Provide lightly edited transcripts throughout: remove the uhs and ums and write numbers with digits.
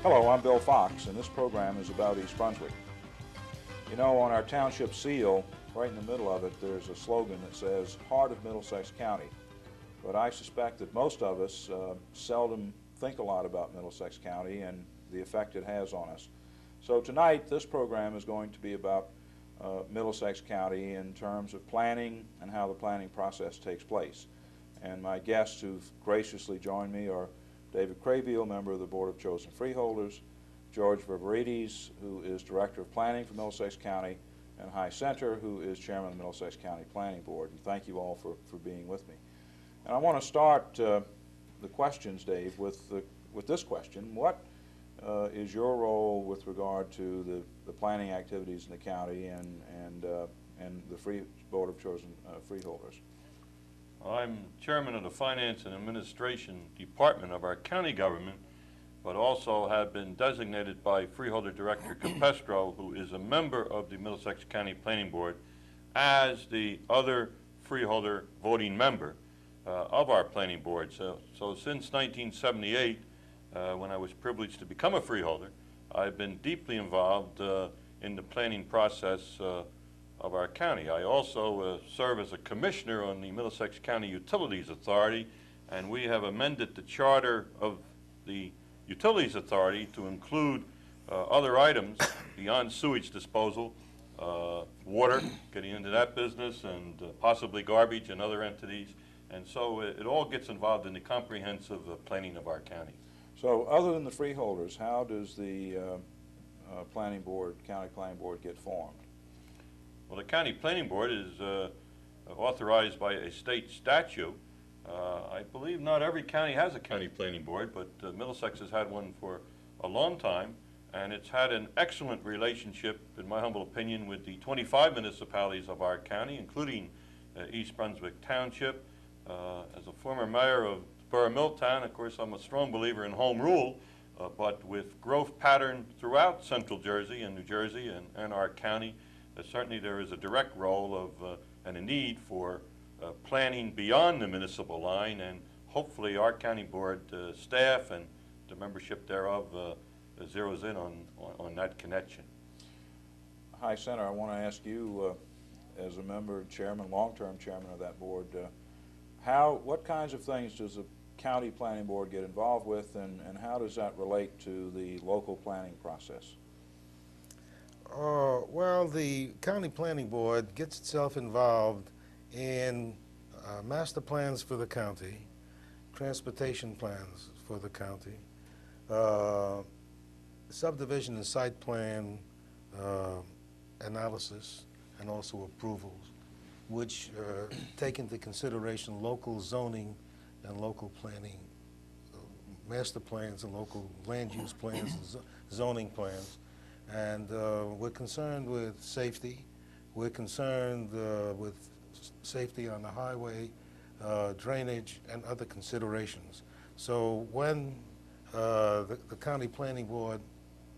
Hello, I'm Bill Fox, and this program is about East Brunswick. You know, on our township seal, right in the middle of it, there's a slogan that says, Heart of Middlesex County. But I suspect that most of us seldom think a lot about Middlesex County and the effect it has on us. So tonight, this program is going to be about Middlesex County in terms of planning and how the planning process takes place. And my guests who've graciously joined me are David Craybiel, member of the Board of Chosen Freeholders, George Ververides, who is Director of Planning for Middlesex County, and Hy Center, who is Chairman of the Middlesex County Planning Board. And thank you all for being with me. And I want to start the questions, Dave, with this question. What is your role with regard to the planning activities in the county and the Board of Chosen Freeholders? I'm chairman of the Finance and Administration Department of our county government, but also have been designated by Freeholder Director Capestro, who is a member of the Middlesex County Planning Board, as the other freeholder voting member of our planning board. So since 1978, when I was privileged to become a freeholder, I've been deeply involved in the planning process of our county. I also serve as a commissioner on the Middlesex County Utilities Authority, and we have amended the charter of the Utilities Authority to include other items beyond sewage disposal, water, getting into that business, and possibly garbage and other entities. And so it all gets involved in the comprehensive planning of our county. So other than the freeholders, how does the planning board, county planning board, get formed? Well, the county planning board is authorized by a state statute. I believe not every county has a county planning board, but Middlesex has had one for a long time, and it's had an excellent relationship, in my humble opinion, with the 25 municipalities of our county, including East Brunswick Township. As a former mayor of the borough of Milltown, of course, I'm a strong believer in home rule, but with growth pattern throughout central Jersey and New Jersey and our county, certainly there is a direct role of and a need for planning beyond the municipal line, and hopefully our county board staff and the membership thereof zeroes in on that connection. Hy Center, I want to ask you, as a member, chairman, long-term chairman of that board, what kinds of things does the county planning board get involved with, and how does that relate to the local planning process? Well, the county planning board gets itself involved in master plans for the county, transportation plans for the county, subdivision and site plan analysis, and also approvals, which take into consideration local zoning and local planning, master plans and local land use plans and zoning plans. And we're concerned with safety. We're concerned with safety on the highway, drainage, and other considerations. So when the county planning board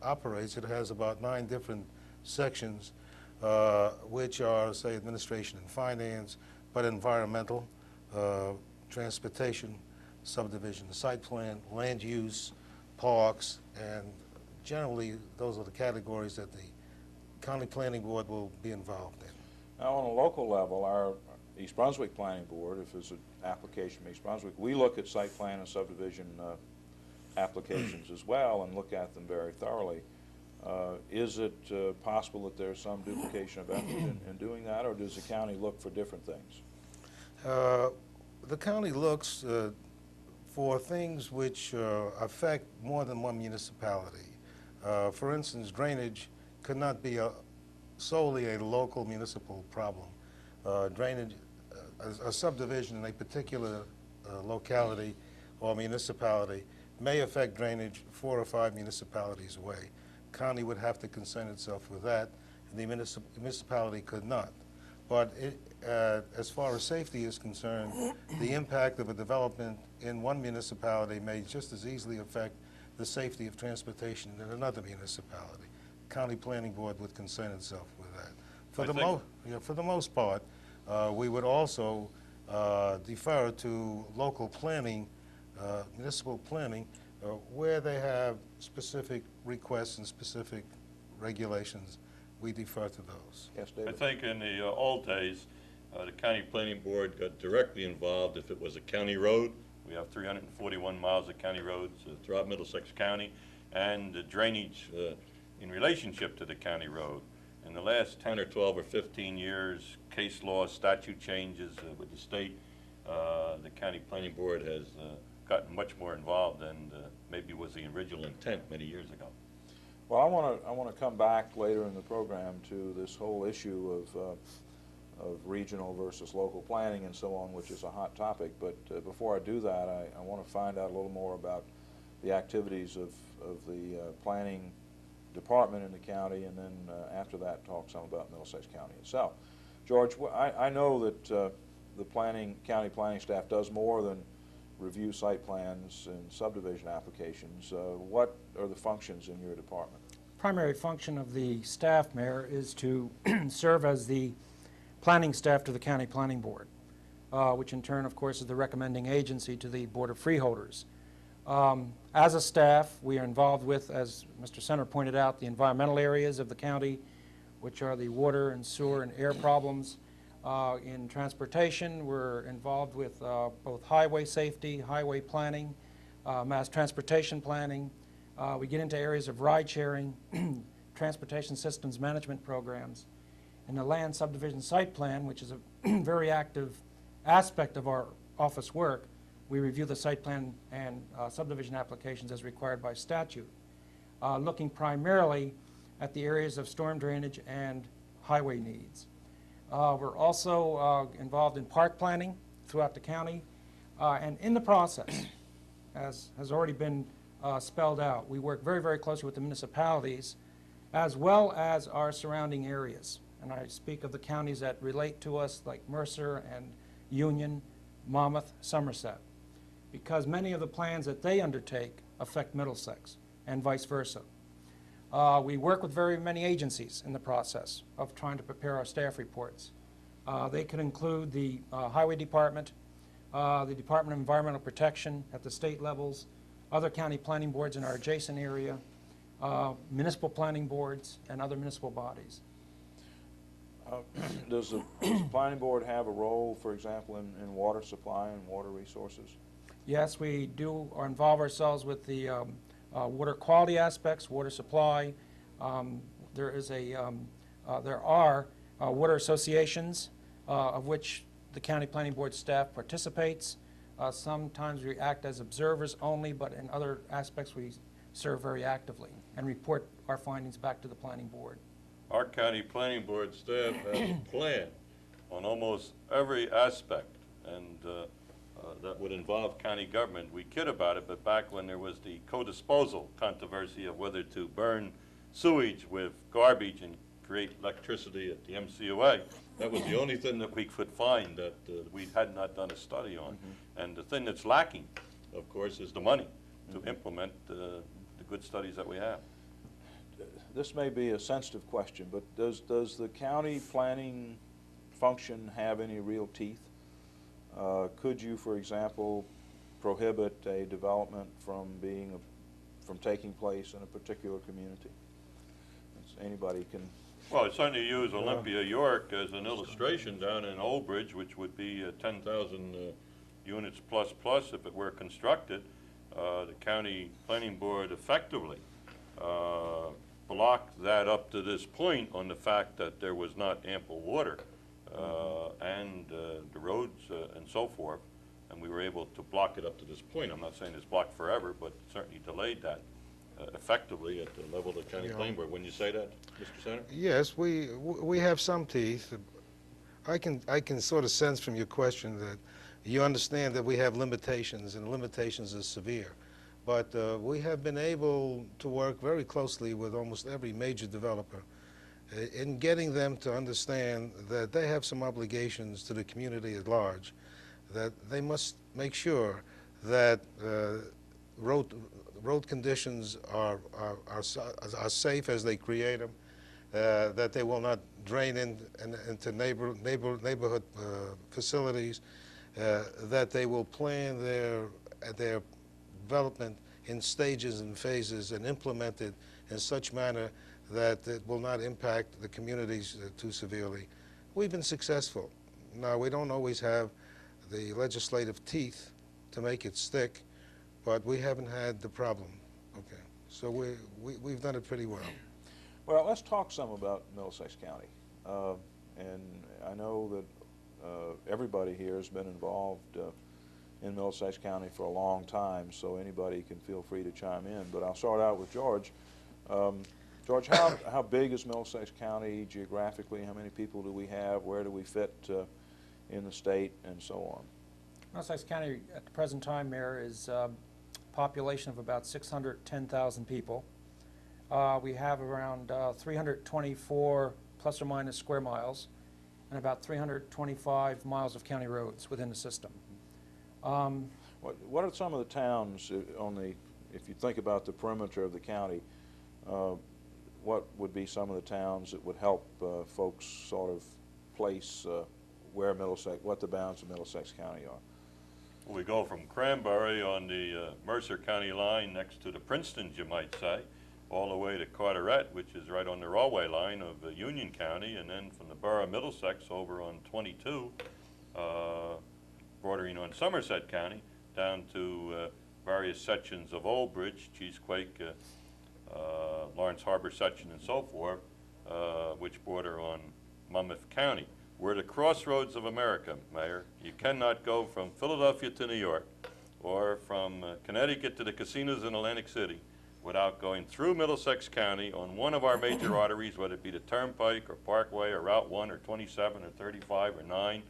operates, it has about 9 different sections, which are, say, administration and finance, but environmental, transportation, subdivision, site plan, land use, parks, and generally, those are the categories that the county planning board will be involved in. Now, on a local level, our East Brunswick Planning Board, if it's an application from East Brunswick, we look at site plan and subdivision applications as well and look at them very thoroughly. Is it possible that there's some duplication of effort in doing that, or does the county look for different things? The county looks for things which affect more than one municipality. For instance, drainage could not be solely a local municipal problem. Drainage, a subdivision in a particular locality or municipality may affect drainage 4 or 5 municipalities away. County would have to concern itself with that, and the municipality could not. But as far as safety is concerned, the impact of a development in one municipality may just as easily affect the safety of transportation in another municipality. County Planning Board would concern itself with that. For the most part, we would also defer to local planning, municipal planning, Where they have specific requests and specific regulations, we defer to those. Yes, I David? think in the old days, the county planning board got directly involved if it was a county road. We have 341 miles of county roads throughout Middlesex County, and the drainage in relationship to the county road. In the last 10 or 12 or 15 years, case law, statute changes with the state, the county planning board has gotten much more involved than maybe was the original intent many years ago. Well, I want to come back later in the program to this whole issue of regional versus local planning and so on, which is a hot topic. But before I do that, I want to find out a little more about the activities of the planning department in the county, and then after that talk some about Middlesex County itself. George, I know that the county planning staff does more than review site plans and subdivision applications. What are the functions in your department? Primary function of the staff, Mayor, is to serve as the planning staff to the County Planning Board, which in turn, of course, is the recommending agency to the Board of Freeholders. As a staff, we are involved with, as Mr. Center pointed out, the environmental areas of the county, which are the water and sewer and air problems. In transportation, we're involved with both highway safety, highway planning, mass transportation planning. We get into areas of ride sharing, transportation systems management programs. And the land subdivision site plan, which is a very active aspect of our office work, we review the site plan and subdivision applications as required by statute, looking primarily at the areas of storm drainage and highway needs. We're also involved in park planning throughout the county, and in the process, as has already been spelled out, we work very, very closely with the municipalities as well as our surrounding areas. And I speak of the counties that relate to us, like Mercer and Union, Monmouth, Somerset, because many of the plans that they undertake affect Middlesex and vice versa. We work with very many agencies in the process of trying to prepare our staff reports. They could include the Highway Department, the Department of Environmental Protection at the state levels, other county planning boards in our adjacent area, municipal planning boards, and other municipal bodies. Does the planning board have a role, for example, in water supply and water resources? Yes, we do involve ourselves with the water quality aspects, water supply. There are water associations of which the county planning board staff participates. Sometimes we act as observers only, but in other aspects we serve very actively and report our findings back to the planning board. Our county planning board staff has a plan on almost every aspect, and that would involve county government. We kid about it, but back when there was the co-disposal controversy of whether to burn sewage with garbage and create electricity at the MCOA, that was the only thing that we could find that we had not done a study on. Mm-hmm. And the thing that's lacking, of course, is the money to implement the good studies that we have. This may be a sensitive question, but does the county planning function have any real teeth? Could you, for example, prohibit a development from taking place in a particular community? Anybody can. Well, I certainly use Olympia, York as an illustration down in Old Bridge, which would be 10,000 units plus if it were constructed. The county planning board effectively blocked that up to this point on the fact that there was not ample water and the roads and so forth, and we were able to block it up to this point. I'm not saying it's blocked forever, but certainly delayed that effectively at the level of the county planning board. Wouldn't you say that, Mr. Senator? Yes, we have some teeth. I can sort of sense from your question that you understand that we have limitations, and limitations are severe. But we have been able to work very closely with almost every major developer in getting them to understand that they have some obligations to the community at large, that they must make sure that road conditions are safe as they create them, that they will not drain into neighborhood facilities, that they will plan their development in stages and phases and implemented in such manner that it will not impact the communities too severely. We've been successful. Now, we don't always have the legislative teeth to make it stick, but we haven't had the problem. Okay, so we've done it pretty well. Well, let's talk some about Middlesex County. And I know that everybody here has been involved in Middlesex County for a long time, so anybody can feel free to chime in. But I'll start out with George. George, how big is Middlesex County geographically? How many people do we have? Where do we fit in the state, and so on? Middlesex County at the present time, Mayor, is a population of about 610,000 people. We have around 324 plus or minus square miles and about 325 miles of county roads within the system. What are some of the towns if you think about the perimeter of the county, what would be some of the towns that would help folks sort of place what the bounds of Middlesex County are? We go from Cranberry on the Mercer County line next to the Princeton, you might say, all the way to Carteret, which is right on the railway line of Union County, and then from the borough of Middlesex over on 22, bordering on Somerset County, down to various sections of Old Bridge, Cheesequake, Lawrence Harbor section, and so forth, which border on Monmouth County. We're the crossroads of America, Mayor. You cannot go from Philadelphia to New York or from Connecticut to the casinos in Atlantic City without going through Middlesex County on one of our major arteries, whether it be the Turnpike or Parkway or Route 1 or 27 or 35 or 9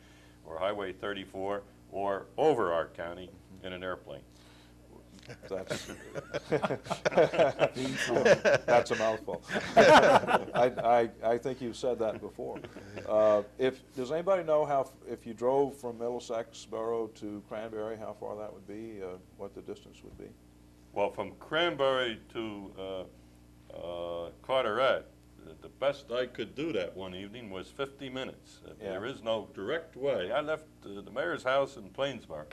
or Highway 34 or over our county in an airplane. That's a mouthful. I think you've said that before. Does anybody know if you drove from Middlesex Borough to Cranberry, how far that would be, what the distance would be? Well, from Cranberry to Carteret, the best I could do that one evening was 50 minutes. Yeah. There is no direct way. I left the mayor's house in Plainsboro,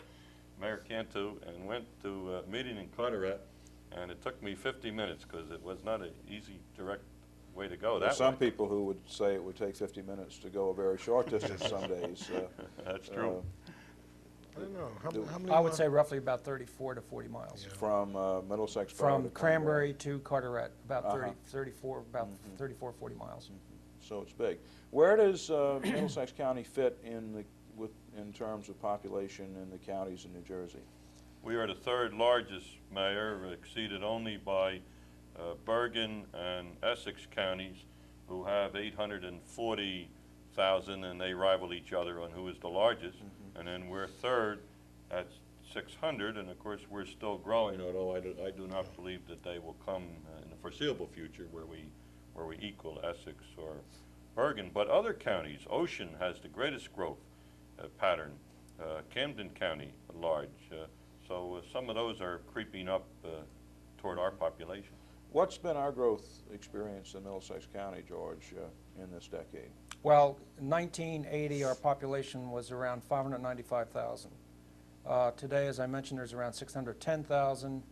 Mayor Cantu, and went to a meeting in Carteret, and it took me 50 minutes because it was not an easy, direct way to go. There's some people who would say it would take 50 minutes to go a very short distance some days. That's true. I don't know. How many I would say roughly about 34 to 40 miles. Yeah. From Middlesex Borough From to Cranberry to Carteret, about 30, Uh-huh. 34, about 34, 40 miles. So it's big. Where does Middlesex County fit in terms of population in the counties in New Jersey? We are the third largest, Mayor, exceeded only by Bergen and Essex counties, who have 840,000, and they rival each other on who is the largest. And then we're third at 600, and of course we're still growing, although I do not believe that they will come in the foreseeable future where we equal Essex or Bergen. But other counties, Ocean has the greatest growth pattern, Camden County large, so some of those are creeping up toward our population. What's been our growth experience in Middlesex County, George, in this decade? Well, in 1980, our population was around 595,000. Today, as I mentioned, there's around 610,000.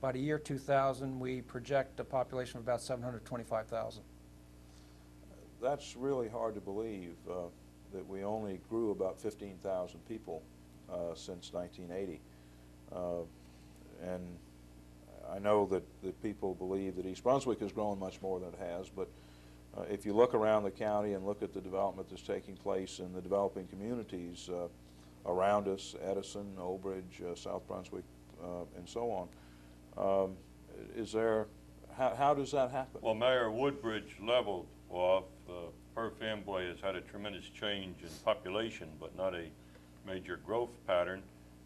By the year 2000, we project a population of about 725,000. That's really hard to believe that we only grew about 15,000 people since 1980. And I know that people believe that East Brunswick has grown much more than it has, but if you look around the county and look at the development that's taking place in the developing communities around us, Edison, Old Bridge, South Brunswick, and so on, how does that happen? Well, Mayor, Woodbridge leveled off. Perth Amboy has had a tremendous change in population, but not a major growth pattern.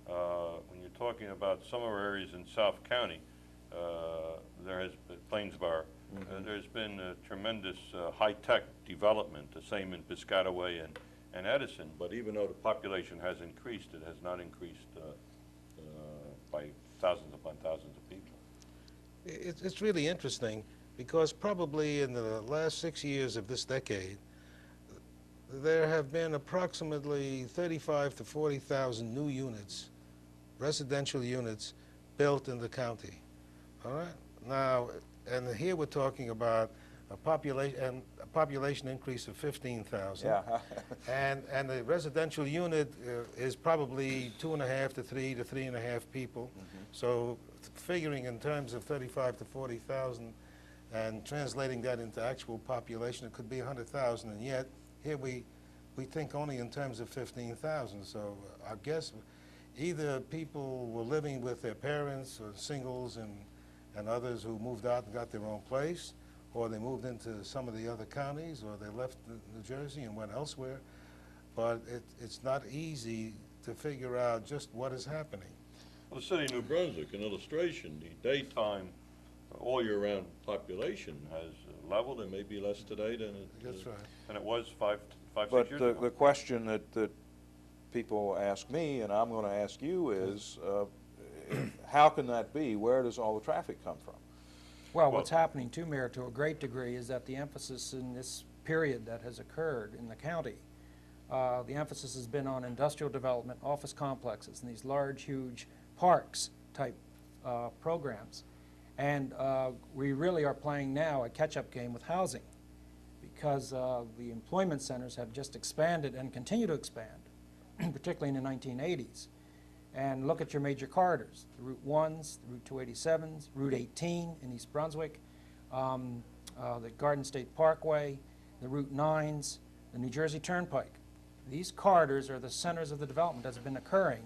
When you're talking about some of our areas in South County, there has been Plainsboro. There's been a tremendous high-tech development, the same in Piscataway and Edison, but even though the population has increased, it has not increased by thousands upon thousands of people. It's really interesting because probably in the last 6 years of this decade, there have been approximately 35 to 40,000 new units, residential units, built in the county. All right. Now, and here we're talking about a population increase of 15,000. Yeah. And the residential unit is probably 2.5 to 3.5 people. So figuring in terms of 35 to 40,000 and translating that into actual population, it could be 100,000. And yet here we think only in terms of 15,000. So I guess either people were living with their parents or singles and others who moved out and got their own place, or they moved into some of the other counties, or they left New Jersey and went elsewhere. But it's not easy to figure out just what is happening. Well, the city of New Brunswick, an illustration, the daytime, all year-round population has leveled and maybe less today than That's right. than it was five, 6 But years the ago. question that people ask me, and I'm going to ask you, is how can that be? Where does all the traffic come from? Well, what's happening too, Mayor, to a great degree, is that the emphasis in this period that has occurred in the county, the emphasis has been on industrial development, office complexes, and these large, huge parks type programs. And we really are playing now a catch-up game with housing, because the employment centers have just expanded and continue to expand, particularly in the 1980s. And look at your major corridors, the Route 1s, the Route 287s, Route 18 in East Brunswick, the Garden State Parkway, the Route 9s, the New Jersey Turnpike. These corridors are the centers of the development that's been occurring.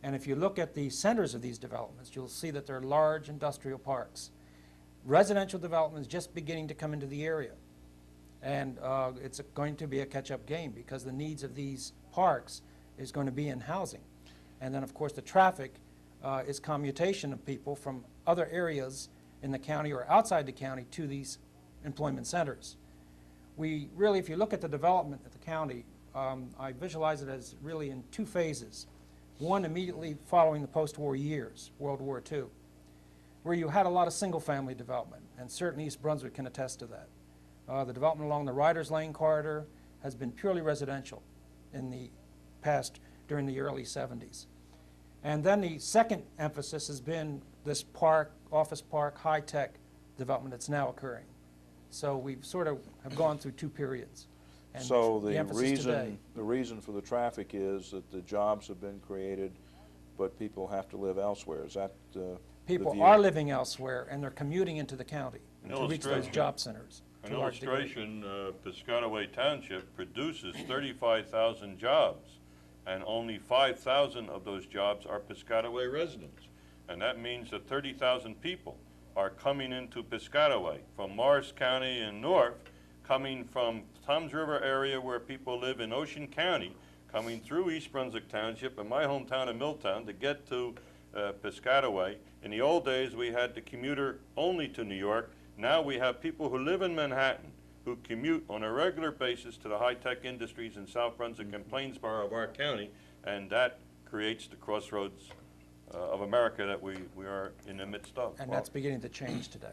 And if you look at the centers of these developments, you'll see that they're large industrial parks. Residential development is just beginning to come into the area. And it's going to be a catch-up game, because the needs of these parks is going to be in housing. And then, of course, the traffic is commutation of people from other areas in the county or outside the county to these employment centers. We really, if you look at the development at the county, I visualize it as really in two phases. One immediately following the post-war years, World War II, where you had a lot of single-family development, and certainly East Brunswick can attest to that. The development along the Riders Lane corridor has been purely residential in the past, during the early 70s. And then the second emphasis has been this park, office park, high-tech development that's now occurring. So we've sort of have gone through two periods. And So the emphasis today, reason for the traffic is that the jobs have been created, but people have to live elsewhere. Is that the people view? are living elsewhere, and they're commuting into the county An to reach those illustration. job centers. An to a large degree. illustration, Piscataway Township produces 35,000 jobs, and only 5,000 of those jobs are Piscataway residents. And that means that 30,000 people are coming into Piscataway from Morris County and north, coming from Toms River area where people live in Ocean County, coming through East Brunswick Township and my hometown of Milltown to get to Piscataway. In the old days, we had the commuter only to New York. Now we have people who live in Manhattan who commute on a regular basis to the high-tech industries in South Brunswick and Plainsboro of our county, and that creates the crossroads of America that we are in the midst of. And that's beginning to change today.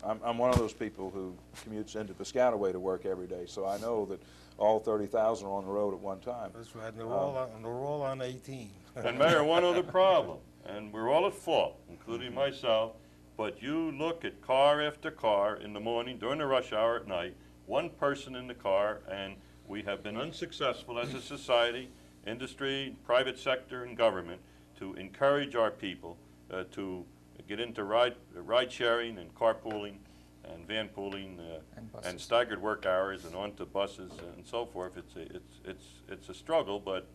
I'm one of those people who commutes into Piscataway to work every day, so I know that all 30,000 are on the road at one time. That's right. And they're all on 18. And Mayor, one other problem, and we're all at fault, including myself, but you look at car after car in the morning, during the rush hour at night, one person in the car, and we have been unsuccessful as a society, industry, private sector, and government to encourage our people to get into ride sharing and carpooling and van pooling and staggered work hours and onto buses and so forth. It's a struggle, but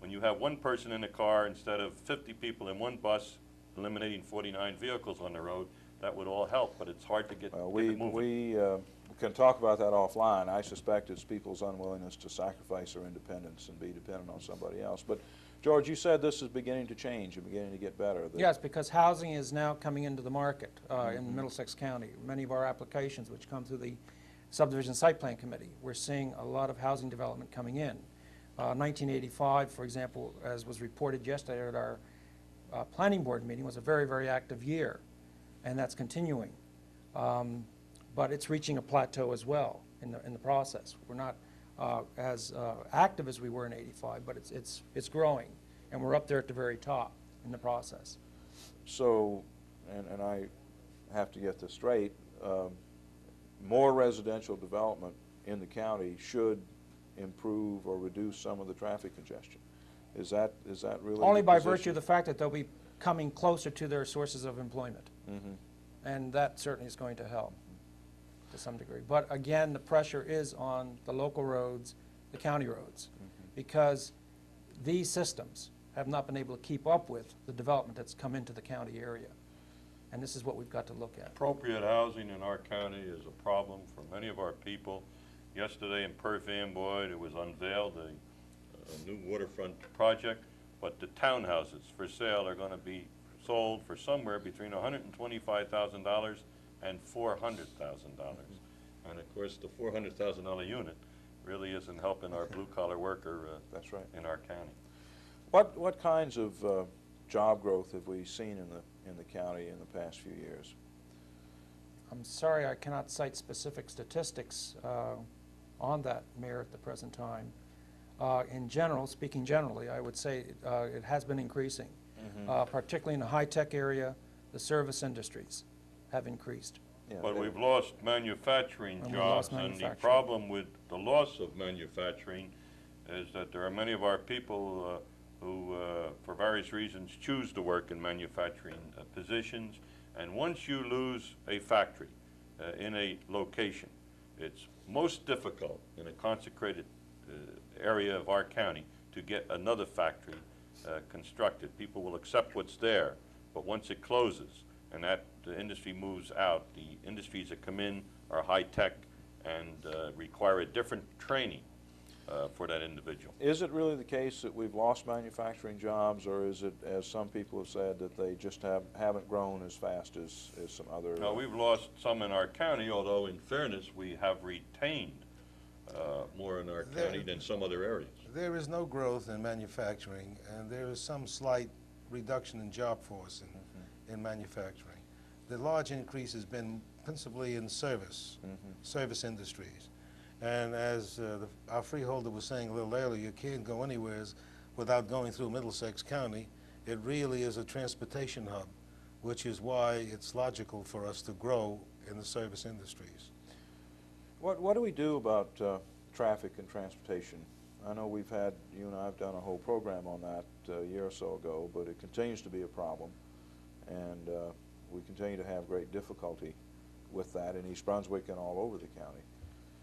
when you have one person in a car instead of 50 people in one bus, eliminating 49 vehicles on the road, that would all help, but it's hard to get, Well, get it moving. we can talk about that offline. I suspect it's people's unwillingness to sacrifice their independence and be dependent on somebody else. But George, you said this is beginning to change and beginning to get better. Yes, because housing is now coming into the market in Middlesex County. Many of our applications, which come through the Subdivision Site Plan Committee, we're seeing a lot of housing development coming in. 1985, for example, as was reported yesterday at our planning board meeting, was a very, very active year, and that's continuing. But it's reaching a plateau as well in the process. We're not as active as we were in '85, but it's growing, and we're up there at the very top in the process. So, and I have to get this straight, more residential development in the county should improve or reduce some of the traffic congestion. Is that really Only the by position? virtue of the fact that they'll be coming closer to their sources of employment. Mhm. And that certainly is going to help to some degree. But again, the pressure is on the local roads, the county roads, because these systems have not been able to keep up with the development that's come into the county area. And this is what we've got to look at. Appropriate housing in our county is a problem for many of our people. Yesterday in Perth Amboy, it was unveiled a new waterfront project, but the townhouses for sale are going to be sold for somewhere between $125,000 and $400,000. And of course, the $400,000 unit really isn't helping our blue-collar worker That's right. in our county. What kinds of job growth have we seen in the county in the past few years? I'm sorry I cannot cite specific statistics on that, Mayor, at the present time. In general, speaking generally, I would say it has been increasing, particularly in the high-tech area. The service industries have increased. Yeah, But they- we've lost manufacturing And we've jobs, lost and the manufacturing. problem with the loss of manufacturing is that there are many of our people who, for various reasons, choose to work in manufacturing positions. And once you lose a factory in a location, it's most difficult in a consecrated area of our county to get another factory constructed. People will accept what's there, but once it closes and that the industry moves out, the industries that come in are high-tech and require a different training for that individual. Is it really the case that we've lost manufacturing jobs, or is it, as some people have said, that they just haven't grown as fast as some other? Now, we've lost some in our county, although in fairness, we have retained more in our county than some other areas. There is no growth in manufacturing, and there is some slight reduction in job force in manufacturing. The large increase has been principally in service industries. And as our freeholder was saying a little earlier, you can't go anywhere without going through Middlesex County. It really is a transportation hub, which is why it's logical for us to grow in the service industries. What do we do about traffic and transportation? I know you and I have done a whole program on that a year or so ago, but it continues to be a problem, and we continue to have great difficulty with that in East Brunswick and all over the county.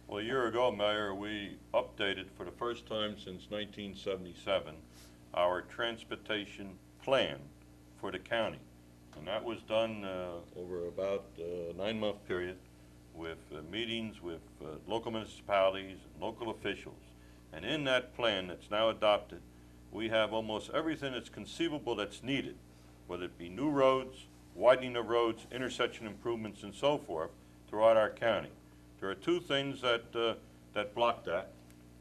Well, a year ago, Mayor, we updated for the first time since 1977 our transportation plan for the county. And that was done over about a 9-month period with meetings with local municipalities and local officials. And in that plan that's now adopted, we have almost everything that's conceivable that's needed, whether it be new roads, widening of roads, intersection improvements, and so forth throughout our county. There are two things that block that.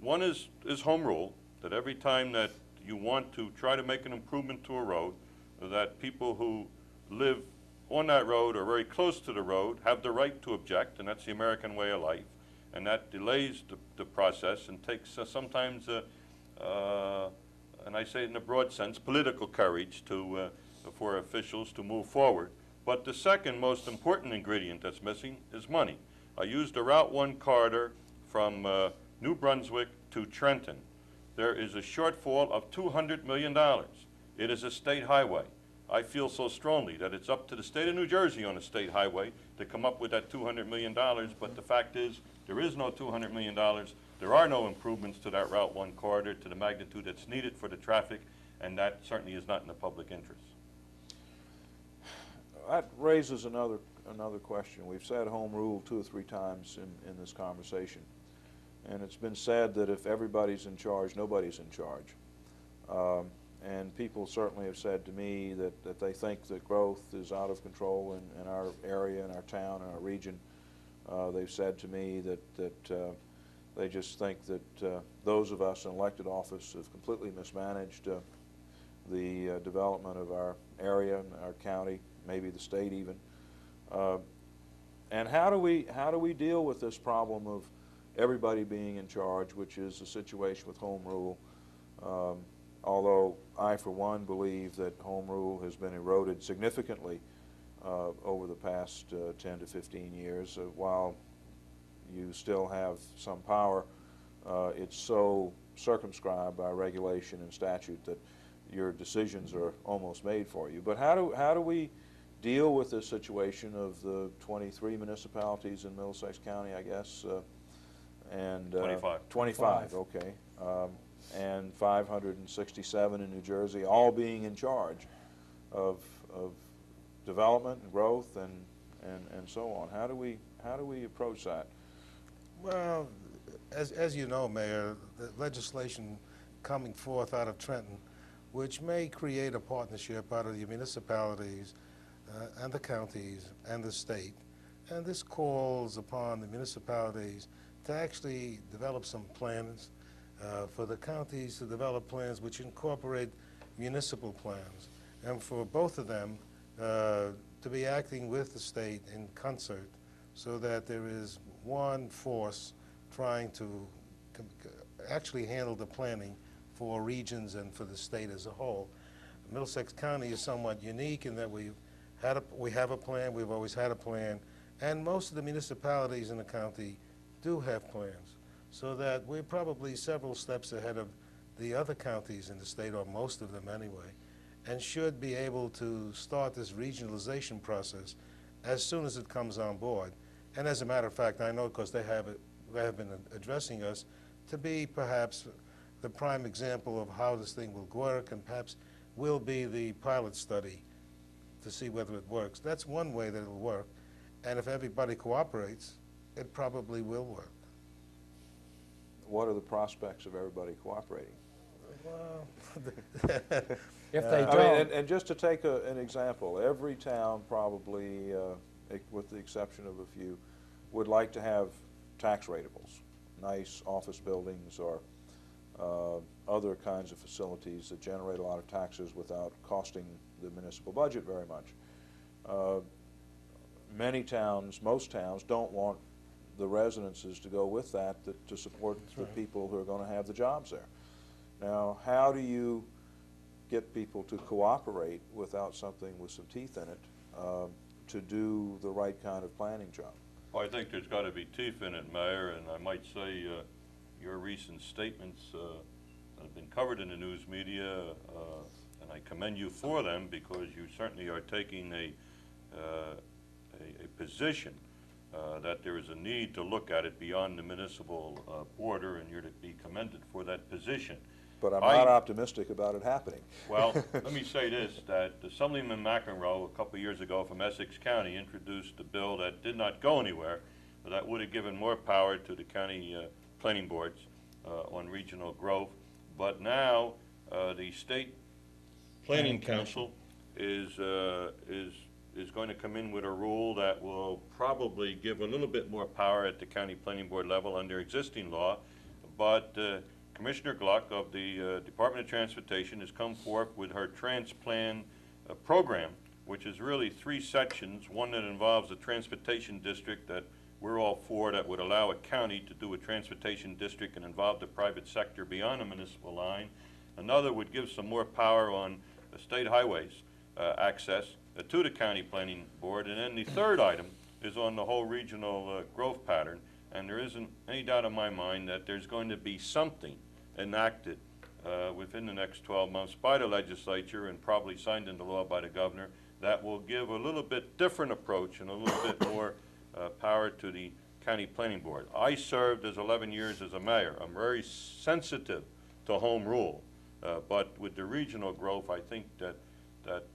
One is home rule, that every time that you want to try to make an improvement to a road, that people who live on that road or very close to the road have the right to object, and that's the American way of life. And that delays the process and takes sometimes, and I say it in a broad sense, political courage for officials to move forward. But the second most important ingredient that's missing is money. I used the Route 1 corridor from New Brunswick to Trenton. There is a shortfall of $200 million. It is a state highway. I feel so strongly that it's up to the state of New Jersey on a state highway to come up with that $200 million, but the fact is there is no $200 million. There are no improvements to that Route 1 corridor to the magnitude that's needed for the traffic, and that certainly is not in the public interest. That raises another question. We've said home rule 2 or 3 times in this conversation, and it's been said that if everybody's in charge, nobody's in charge. And people certainly have said to me that they think that growth is out of control in our area, in our town, in our region. They've said to me that they just think that those of us in elected office have completely mismanaged the development of our area and our county, maybe the state even. And how do we deal with this problem of everybody being in charge, which is the situation with home rule? Although I, for one, believe that home rule has been eroded significantly over the past 10 to 15 years. While you still have some power, it's so circumscribed by regulation and statute that your decisions are almost made for you. But how do we deal with this situation of the 23 municipalities in Middlesex County, I guess, and 25. 25, okay, and 567 in New Jersey, all being in charge of development and growth and so on. How do we approach that? Well, as you know, Mayor, the legislation coming forth out of Trenton, which may create a partnership out of the municipalities and the counties and the state, and this calls upon the municipalities to actually develop some plans, for the counties to develop plans which incorporate municipal plans, and for both of them to be acting with the state in concert so that there is one force trying to actually handle the planning for regions and for the state as a whole. Middlesex County is somewhat unique in that we have a plan, we've always had a plan, and most of the municipalities in the county do have plans, so that we're probably several steps ahead of the other counties in the state, or most of them anyway, and should be able to start this regionalization process as soon as it comes on board. And as a matter of fact, I know because they have been addressing us to be perhaps the prime example of how this thing will work, and perhaps will be the pilot study to see whether it works. That's one way that it'll work, and if everybody cooperates, it probably will work. What are the prospects of everybody cooperating? Well, If they I don't, mean, and just to take an example, every town probably, with the exception of a few, would like to have tax ratables, nice office buildings or other kinds of facilities that generate a lot of taxes without costing the municipal budget very much. Many towns, most towns, don't want the residences to go with that to support the people who are going to have the jobs there. Now, how do you get people to cooperate without something with some teeth in it to do the right kind of planning job? Well, I think there's got to be teeth in it, Mayor, and I might say your recent statements have been covered in the news media, and I commend you for them, because you certainly are taking a position that there is a need to look at it beyond the municipal border, and you're to be commended for that position. But I'm not optimistic about it happening. Well, let me say this, that Assemblyman McEnroe, a couple of years ago from Essex County, introduced a bill that did not go anywhere, but that would have given more power to the county planning boards on regional growth. But now the State Planning Council is going to come in with a rule that will probably give a little bit more power at the county planning board level under existing law, but Commissioner Gluck of the Department of Transportation has come forth with her Transplan program, which is really 3 sections. One that involves a transportation district that we're all for, that would allow a county to do a transportation district and involve the private sector beyond a municipal line. Another would give some more power on state highways access to the county planning board. And then the third item is on the whole regional growth pattern. And there isn't any doubt in my mind that there's going to be something enacted within the next 12 months by the legislature and probably signed into law by the governor that will give a little bit different approach and a little bit more power to the county planning board. I served as 11 years as a mayor. I'm very sensitive to home rule, but with the regional growth, I think that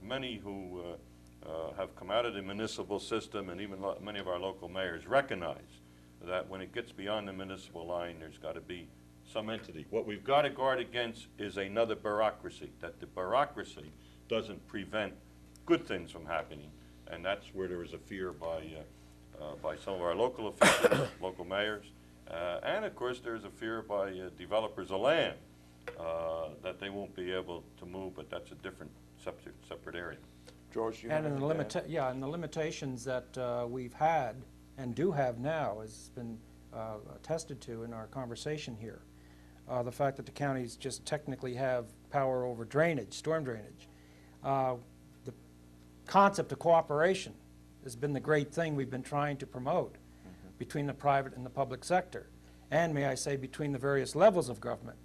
many who have come out of the municipal system, and even many of our local mayors, recognize that when it gets beyond the municipal line, there's got to be some entity. What we've got to guard against is another bureaucracy, that the bureaucracy doesn't prevent good things from happening, and that's where there is a fear by some of our local officials, local mayors, and of course there's a fear by developers of land that they won't be able to move, but that's a different separate area. George, you and have in anything to add? and the limitations that we've had and do have now has been attested to in our conversation here. The fact that the counties just technically have power over drainage, storm drainage. The concept of cooperation has been the great thing we've been trying to promote between the private and the public sector, and may I say between the various levels of government.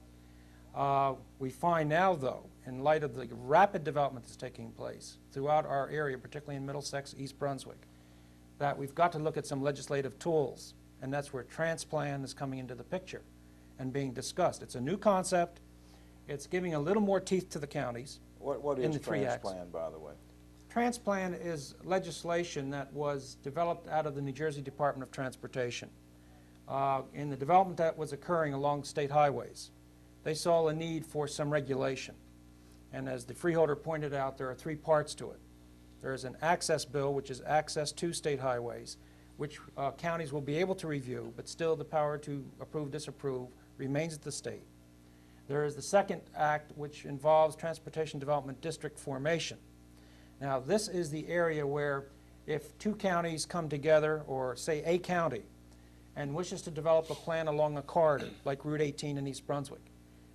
We find now, though, in light of the rapid development that's taking place throughout our area, particularly in Middlesex, East Brunswick, that we've got to look at some legislative tools, and that's where transplant is coming into the picture and being discussed. It's a new concept. It's giving a little more teeth to the counties. What in is the 3 acts. transplant, by the way? Transplant is legislation that was developed out of the New Jersey Department of Transportation. In the development that was occurring along state highways, they saw a need for some regulation. And as the freeholder pointed out, there are 3 parts to it. There is an access bill, which is access to state highways, which counties will be able to review, but still the power to approve, disapprove remains at the state. There is the second act, which involves Transportation Development District formation. Now, this is the area where if 2 counties come together, or say a county, and wishes to develop a plan along a corridor, like Route 18 in East Brunswick,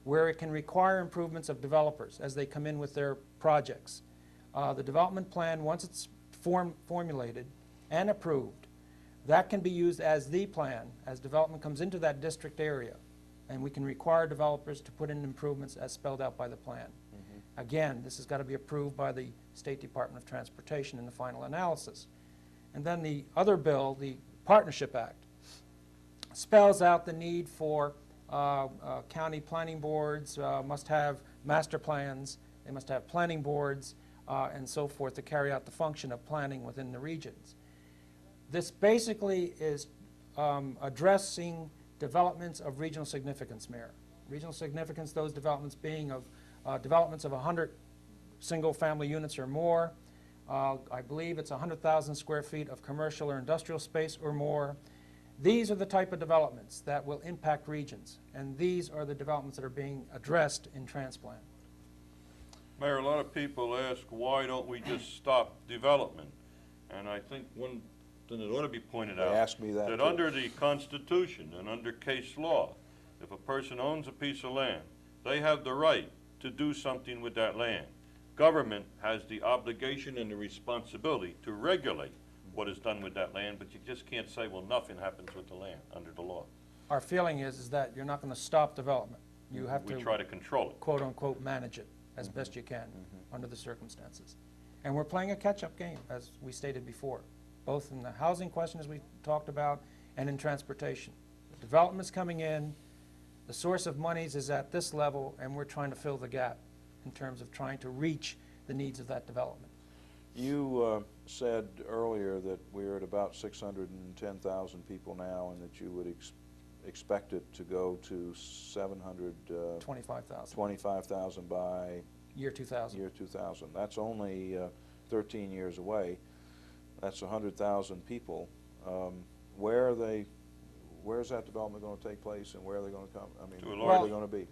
where it can require improvements of developers as they come in with their projects. The development plan, once it's formulated and approved, that can be used as the plan as development comes into that district area, and we can require developers to put in improvements as spelled out by the plan. Again, this has got to be approved by the State Department of Transportation in the final analysis. And then the other bill, the Partnership Act, spells out the need for county planning boards, must have master plans, they must have planning boards, and so forth to carry out the function of planning within the regions. This basically is addressing developments of regional significance, Mayor. Regional significance, those developments being of developments of 100 single-family units or more. I believe it's 100,000 square feet of commercial or industrial space or more. These are the type of developments that will impact regions, and these are the developments that are being addressed in transplant. Mayor, a lot of people ask, why don't we just stop development? And I think one thing that ought to be pointed out, asked me that too. under the Constitution and under case law, if a person owns a piece of land, they have the right to do something with that land. Government has the obligation and the responsibility to regulate what is done with that land, but you just can't say, well, nothing happens with the land under the law. Our feeling is that you're not going to stop development. You have We to, try to control it. quote unquote, manage it as best you can under the circumstances. And we're playing a catch-up game, as we stated before, both in the housing question, as we talked about, and in transportation. Development's coming in, the source of monies is at this level, and we're trying to fill the gap in terms of trying to reach the needs of that development. You said earlier that we're at about 610,000 people now, and that you would expect it to go to 25,000. 25,000 by Year 2000. year 2000. That's only 13 years away. That's 100,000 people. Where's that development going to take place, and where are they going to come? I mean, where are they going to be?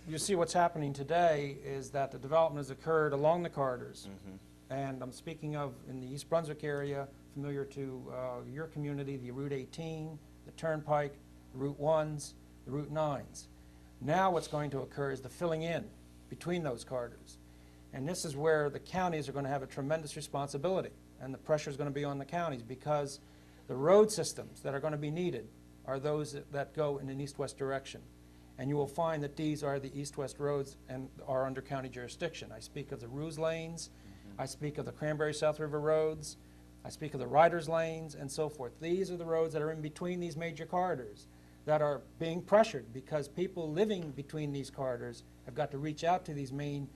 You see, what's happening today is that the development has occurred along the corridors. And I'm speaking of in the East Brunswick area, familiar to your community, the Route 18, the Turnpike, the Route 1s, the Route 9s. Now what's going to occur is the filling in between those corridors. And this is where the counties are going to have a tremendous responsibility, and the pressure is going to be on the counties, because the road systems that are going to be needed are those that go in an east-west direction. And you will find that these are the east-west roads and are under county jurisdiction. I speak of the Ruse lanes, I speak of the Cranberry South River roads, I speak of the Riders lanes, and so forth. These are the roads that are in between these major corridors that are being pressured, because people living between these corridors have got to reach out to these main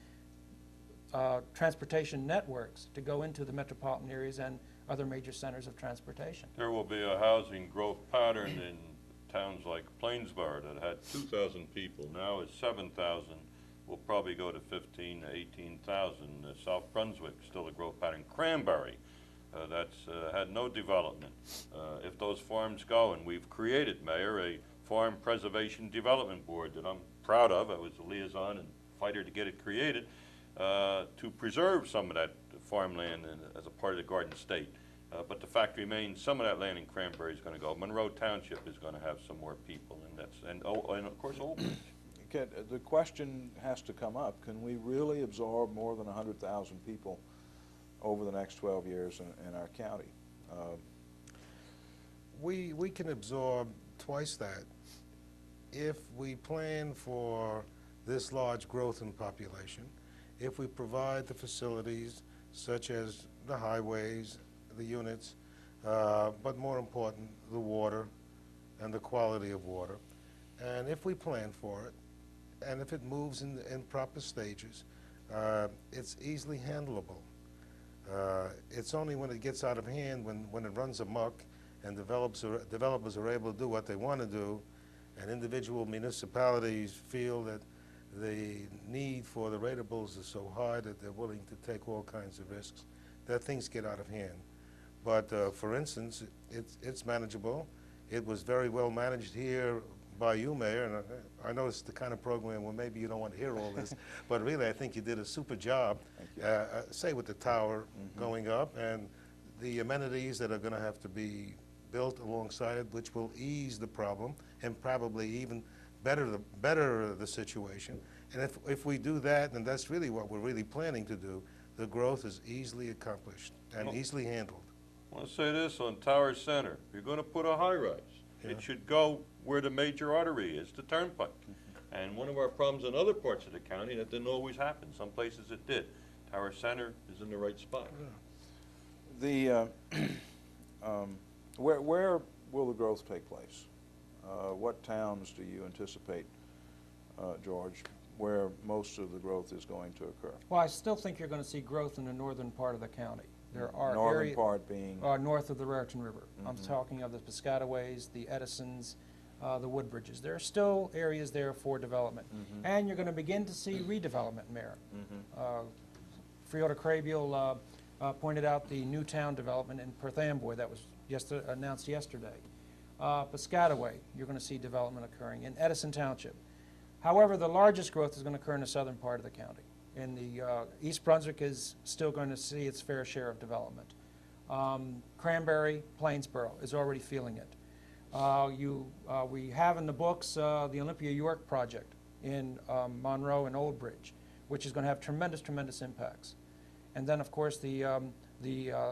transportation networks to go into the metropolitan areas and other major centers of transportation. There will be a housing growth pattern in towns like Plainsboro that had 2,000 people. Now it's 7,000. We'll probably go to 15 to 18,000. South Brunswick, still a growth pattern. Cranberry, that's had no development. If those farms go, and we've created, Mayor, a Farm Preservation Development Board that I'm proud of. I was a liaison and fighter to get it created, to preserve some of that farmland as a part of the Garden State. But the fact remains, some of that land in Cranberry is going to go. Monroe Township is going to have some more people, and of course Old Bridge. The question has to come up: can we really absorb more than 100,000 people over the next 12 years in our county. We can absorb twice that if we plan for this large growth in population, if we provide the facilities such as the highways, the units, but more important, the water and the quality of water. And if we plan for it, and if it moves in proper stages, it's easily handleable. It's only when it gets out of hand, when it runs amok, and developers are able to do what they want to do, and individual municipalities feel that the need for the ratables is so high that they're willing to take all kinds of risks, that things get out of hand. But for instance, it's manageable. It was very well managed here by you, Mayor, and I know it's the kind of program where maybe you don't want to hear all this, but really I think you did a super job, say with the tower going up and the amenities that are going to have to be built alongside it, which will ease the problem and probably even better the situation. And if we do that, and that's really what we're really planning to do, the growth is easily accomplished and easily handled. I want to say this on Tower Center. If you're going to put a high-rise, it should go where the major artery is, the turnpike. And one of our problems in other parts of the county, that didn't always happen. Some places it did. Tower Center is in the right spot. The where will the growth take place? What towns do you anticipate, George, where most of the growth is going to occur? Well, I still think you're going to see growth in the northern part of the county. There are northern part being north of the Raritan River. I'm talking of the Piscataways, the Edisons, the Woodbridges. There are still areas there for development. And you're going to begin to see redevelopment, Mayor. Freeholder Craybill pointed out the Newtown development in Perth Amboy that was announced yesterday. Piscataway, you're going to see development occurring in Edison Township. However, the largest growth is going to occur in the southern part of the county. In the East Brunswick is still going to see its fair share of development. Cranberry, Plainsboro is already feeling it. We have in the books the Olympia York project in Monroe and Old Bridge, which is going to have tremendous, tremendous impacts. And then, of course, the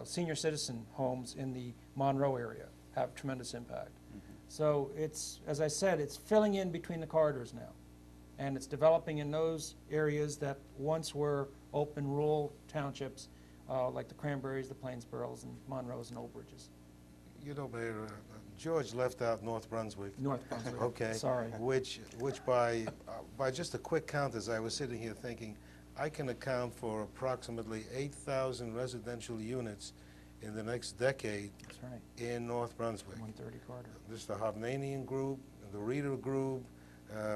senior citizen homes in the Monroe area have tremendous impact. So it's, as I said, it's filling in between the corridors now. And it's developing in those areas that once were open rural townships, like the Cranberries, the Plainsboroughs, and Monroes and Old Bridges. You know, Mayor, George left out North Brunswick. North Brunswick. Okay. Sorry. Which by just a quick count, as I was sitting here thinking, I can account for approximately 8,000 residential units in the next decade. That's right. In North Brunswick. 130 corridor. This is the Hovnanian group, the Reader group,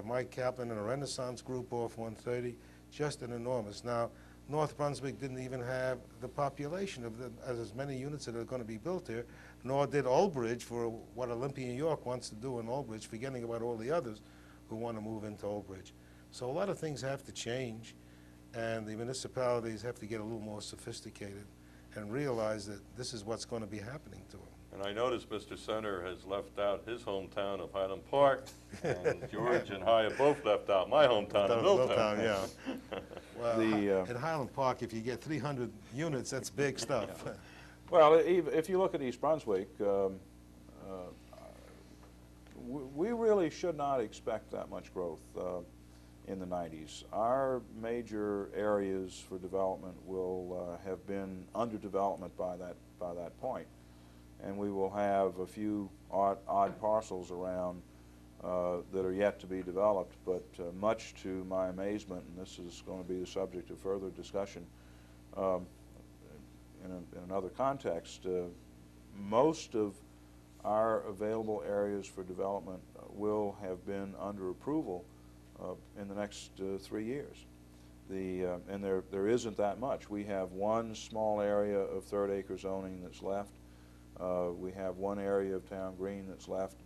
Mike Kaplan and the Renaissance group off 130, just an enormous. Now, North Brunswick didn't even have the population of as many units that are going to be built here, nor did Old Bridge for what Olympia, New York wants to do in Old Bridge, forgetting about all the others who want to move into Old Bridge. So a lot of things have to change, and the municipalities have to get a little more sophisticated and realize that this is what's going to be happening to them. And I noticed Mr. Center has left out his hometown of Highland Park, and George and Hyatt both left out my hometown of Middletown. Yeah. Well, in Highland Park, if you get 300 units, that's big stuff. Well, if you look at East Brunswick, we really should not expect that much growth in the 90s. Our major areas for development will have been under development by that point, and we will have a few odd parcels around that are yet to be developed. But much to my amazement, and this is going to be the subject of further discussion in another context, most of our available areas for development will have been under approval in the next 3 years. And there isn't that much. We have one small area of third-acre zoning that's left. We have one area of town green that's left.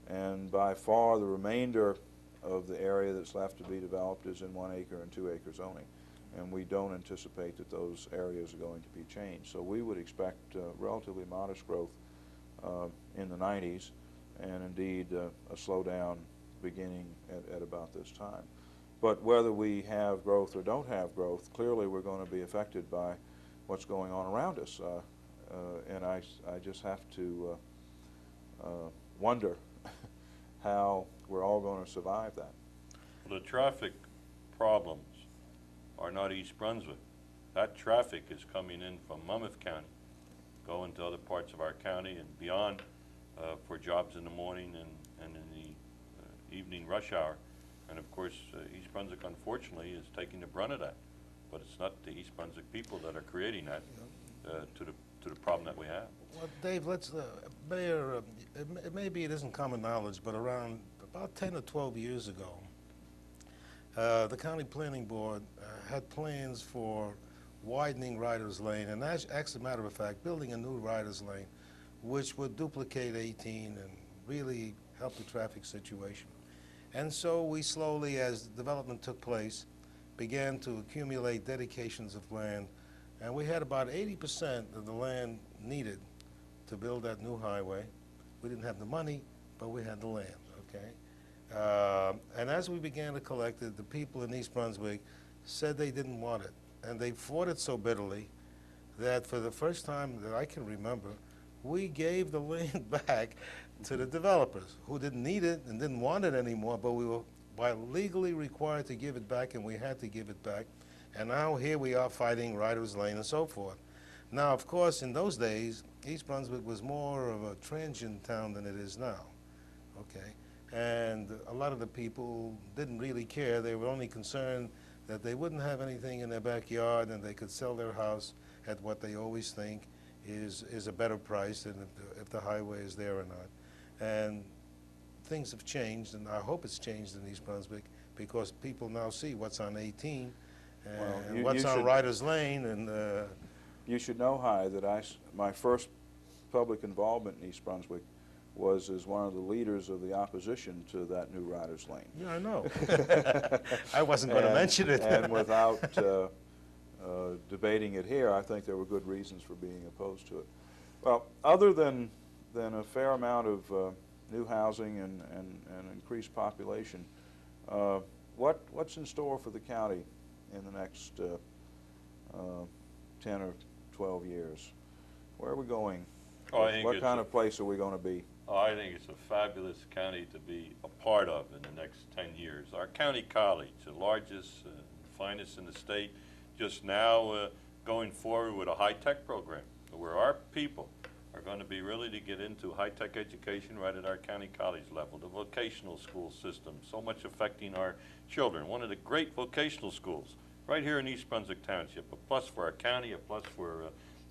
And by far the remainder of the area that's left to be developed is in 1 acre and 2 acre zoning. And we don't anticipate that those areas are going to be changed. So we would expect relatively modest growth in the 90s, and indeed a slowdown beginning at about this time. But whether we have growth or don't have growth, clearly we're going to be affected by what's going on around us. And I just have to wonder how we're all going to survive that. The traffic problems are not East Brunswick. That traffic is coming in from Monmouth County, going to other parts of our county and beyond for jobs in the morning and in the evening rush hour. And of course, East Brunswick, unfortunately, is taking the brunt of that. But it's not the East Brunswick people that are creating that to the problem that we have. Well, Dave, let's, Mayor, maybe it isn't common knowledge, but around about 10 or 12 years ago, the County Planning Board had plans for widening Riders Lane, and as a matter of fact, building a new Riders Lane, which would duplicate 18 and really help the traffic situation. And so we slowly, as development took place, began to accumulate dedications of land, and we had about 80% of the land needed to build that new highway. We didn't have the money, but we had the land, okay? And as we began to collect it, the people in East Brunswick said they didn't want it. And they fought it so bitterly that for the first time that I can remember, we gave the land back to the developers who didn't need it and didn't want it anymore, but we were legally required to give it back, and we had to give it back. And now here we are fighting Riders Lane and so forth. Now, of course, in those days, East Brunswick was more of a transient town than it is now, okay? And a lot of the people didn't really care. They were only concerned that they wouldn't have anything in their backyard and they could sell their house at what they always think is a better price than if the highway is there or not. And things have changed, and I hope it's changed in East Brunswick, because people now see what's on 18 and what's on Riders Lane. And you should know, Hy, that my first public involvement in East Brunswick was as one of the leaders of the opposition to that new Riders Lane. Yeah, I know. I wasn't going to mention it. And without debating it here, I think there were good reasons for being opposed to it. Well, other than a fair amount of new housing and increased population, what's in store for the county in the next 10 or 12 years? Where are we going? What kind of place are we going to be? I think it's a fabulous county to be a part of in the next 10 years. Our county college, the largest, finest in the state, just now going forward with a high-tech program where our people are going to be really to get into high-tech education right at our county college level. The vocational school system, so much affecting our children. One of the great vocational schools right here in East Brunswick Township, a plus for our county, a plus for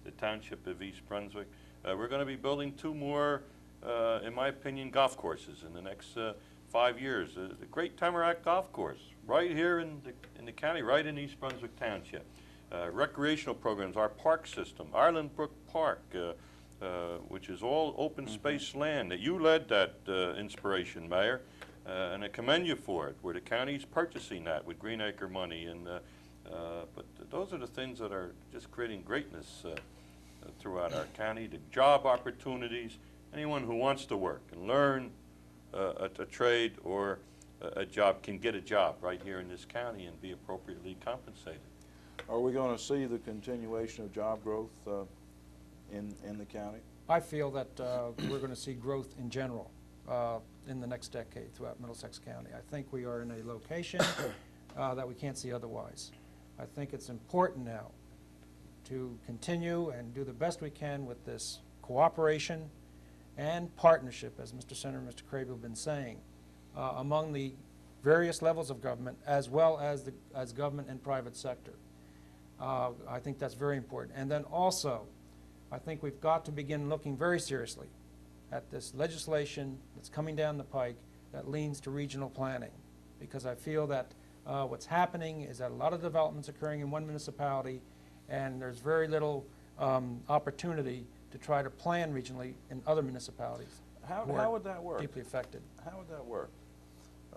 the township of East Brunswick. We're going to be building 2 more, in my opinion, golf courses in the next 5 years. The Great Tamarack Golf Course, right here in the county, right in East Brunswick Township. Recreational programs, our park system, Ireland Brook Park, which is all open space land. That you led that inspiration, Mayor, and I commend you for it, where the county's purchasing that with Greenacre money. And but those are the things that are just creating greatness throughout our county, the job opportunities. Anyone who wants to work and learn a trade or a job can get a job right here in this county and be appropriately compensated. Are we going to see the continuation of job growth in the county? I feel that we're going to see growth in general in the next decade throughout Middlesex County. I think we are in a location that we can't see otherwise. I think it's important now to continue and do the best we can with this cooperation and partnership, as Mr. Senator and Mr. Crable have been saying, among the various levels of government, as well as government and private sector. I think that's very important. And then also, I think we've got to begin looking very seriously at this legislation that's coming down the pike that leans to regional planning, because I feel that what's happening is that a lot of developments occurring in one municipality, and there's very little opportunity to try to plan regionally in other municipalities. How would that work? Deeply affected. How would that work?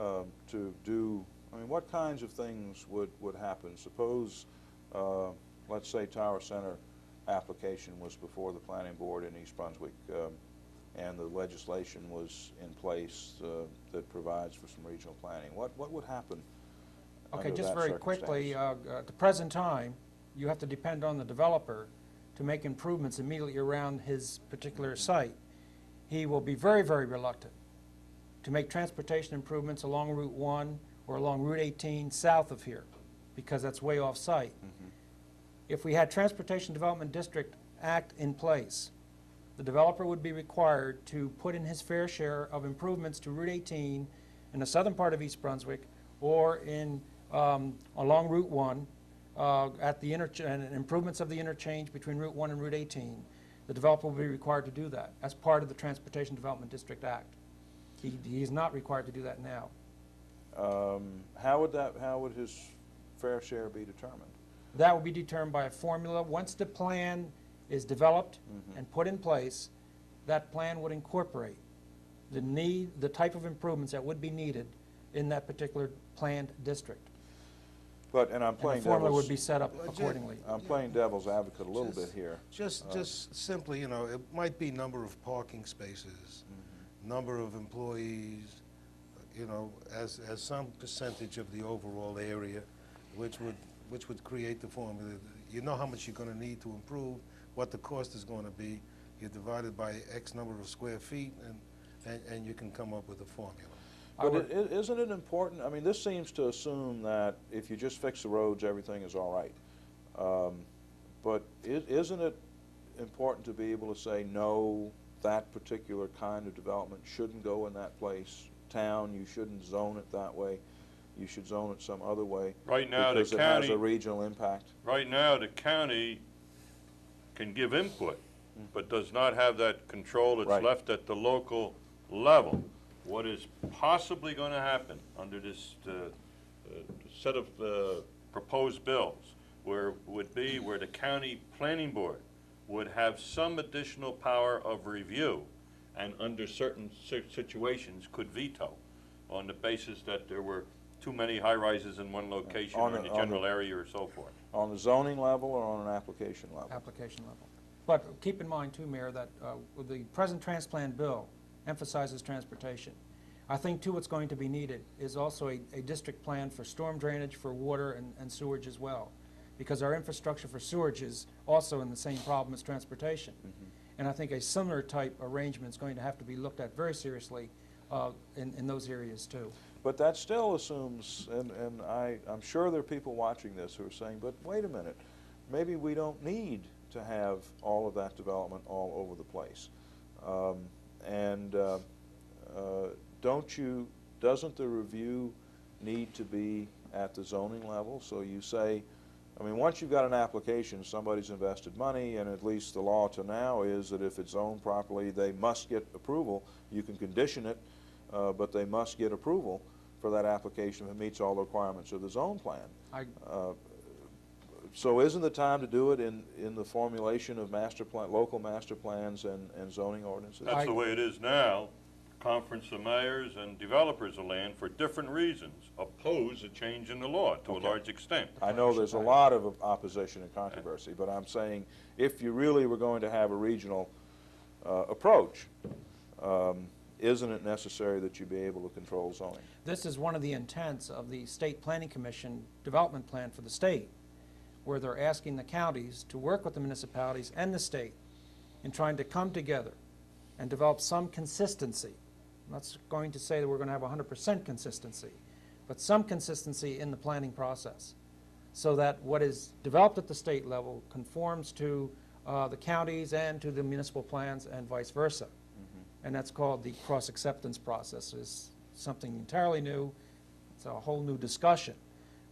I mean, what kinds of things would happen? Suppose, let's say Tower Center application was before the planning board in East Brunswick, and the legislation was in place that provides for some regional planning. What would happen? Okay, under just that very quickly, circumstance? at the present time, you have to depend on the developer to make improvements immediately around his particular site, he will be very, very reluctant to make transportation improvements along Route 1 or along Route 18 south of here, because that's way off site. If we had Transportation Development District Act in place, the developer would be required to put in his fair share of improvements to Route 18 in the southern part of East Brunswick or in along Route 1 at the and improvements of the interchange between Route 1 and Route 18. The developer will be required to do that as part of the Transportation Development District Act. He is not required to do that now. How would his fair share be determined? That will be determined by a formula. Once the plan is developed and put in place, that plan would incorporate the type of improvements that would be needed in that particular planned district. And I'm And the playing formula devil's, would be set up accordingly. I'm playing devil's advocate a little bit here. Just simply, you know, it might be number of parking spaces, number of employees, you know, as some percentage of the overall area, which would create the formula. You know how much you're going to need to improve, what the cost is going to be. You divide it by X number of square feet, and you can come up with a formula. But isn't it important? I mean, this seems to assume that if you just fix the roads, everything is all right. But isn't it important to be able to say, no, that particular kind of development shouldn't go in that place? Town, you shouldn't zone it that way. You should zone it some other way. Right now, because the it county has a regional impact. Right now, the county can give input, but does not have that control. It's Right. left at the local level. What is possibly going to happen under this set of proposed bills would be where the county planning board would have some additional power of review, and under certain situations could veto on the basis that there were too many high-rises in one location or in the general area or so forth. On the zoning level or on an application level? Application level. But keep in mind too, Mayor, that the present transplant bill emphasizes transportation. I think too what's going to be needed is also a district plan for storm drainage, for water and sewage as well, because our infrastructure for sewage is also in the same problem as transportation. And I think a similar type arrangement is going to have to be looked at very seriously in those areas too. But that still assumes, and I'm sure there are people watching this who are saying, but wait a minute, maybe we don't need to have all of that development all over the place. Doesn't the review need to be at the zoning level? So you say, I mean, once you've got an application, somebody's invested money, and at least the law to now is that if it's zoned properly, they must get approval. You can condition it, but they must get approval for that application if it meets all the requirements of the zone plan. So isn't the time to do it in the formulation of local master plans and zoning ordinances? That's the way it is now. Conference of mayors and developers of land, for different reasons, oppose a change in the law to a large extent. I know there's a lot of opposition and controversy, but I'm saying if you really were going to have a regional approach, isn't it necessary that you be able to control zoning? This is one of the intents of the State Planning Commission development plan for the state, where they're asking the counties to work with the municipalities and the state in trying to come together and develop some consistency. I'm not going to say that we're going to have 100% consistency, but some consistency in the planning process, so that what is developed at the state level conforms to the counties and to the municipal plans and vice versa. And that's called the cross-acceptance process. It's something entirely new. It's a whole new discussion.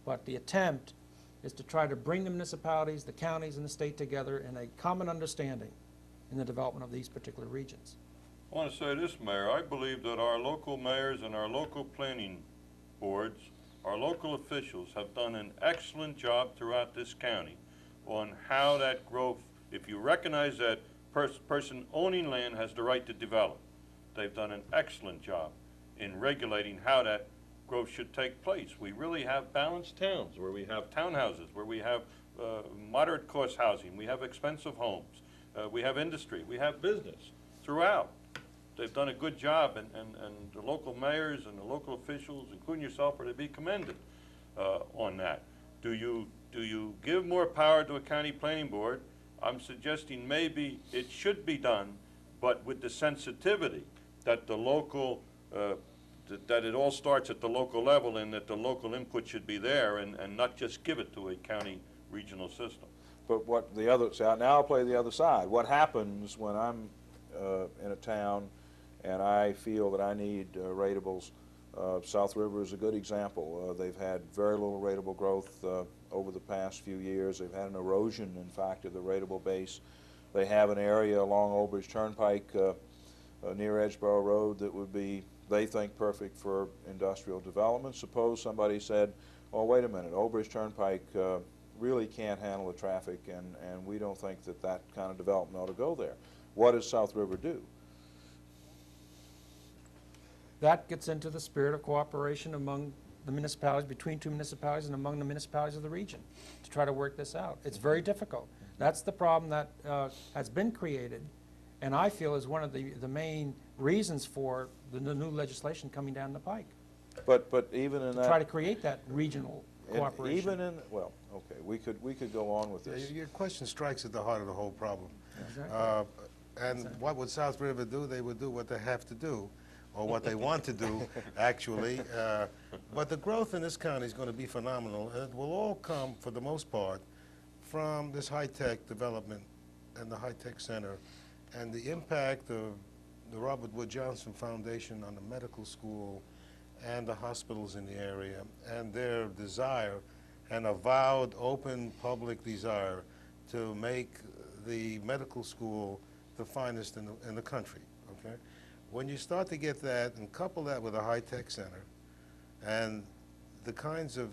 But the attempt is to try to bring the municipalities, the counties, and the state together in a common understanding in the development of these particular regions. I want to say this, Mayor. I believe that our local mayors and our local planning boards, our local officials have done an excellent job throughout this county on how that growth, if you recognize that person owning land has the right to develop, they've done an excellent job in regulating how that growth should take place. We really have balanced towns where we have townhouses, where we have moderate cost housing, we have expensive homes, we have industry, we have business throughout. They've done a good job, and the local mayors and the local officials, including yourself, are to be commended on that. Do you do you give more power to a county planning board? I'm suggesting maybe it should be done, but with the sensitivity that the local, that it all starts at the local level and that the local input should be there and not just give it to a county regional system. But what the other, now I'll play the other side. What happens when I'm in a town and I feel that I need ratables? South River is a good example. They've had very little ratable growth over the past few years. They've had an erosion, in fact, of the ratable base. They have an area along Old Bridge Turnpike near Edgeboro Road that would be, they think, perfect for industrial development. Suppose somebody said, oh, wait a minute, Old Bridge Turnpike really can't handle the traffic, and we don't think that that kind of development ought to go there. What does South River do? That gets into the spirit of cooperation among the municipalities, between two municipalities and among the municipalities of the region, to try to work this out. It's very difficult. That's the problem that has been created, and I feel is one of the main reasons for the new legislation coming down the pike. But even in To that, try to create that regional cooperation. even in, well, okay, we could go on with this. Your question strikes at the heart of the whole problem. Exactly. And what would South River do? They would do what they have to do, or what they want to do, actually. But the growth in this county is going to be phenomenal, and it will all come, for the most part, from this high-tech development and the high-tech center, and the impact of the Robert Wood Johnson Foundation on the medical school and the hospitals in the area, and their desire, an avowed, open, public desire to make the medical school the finest in the country, okay? When you start to get that and couple that with a high-tech center and the kinds of,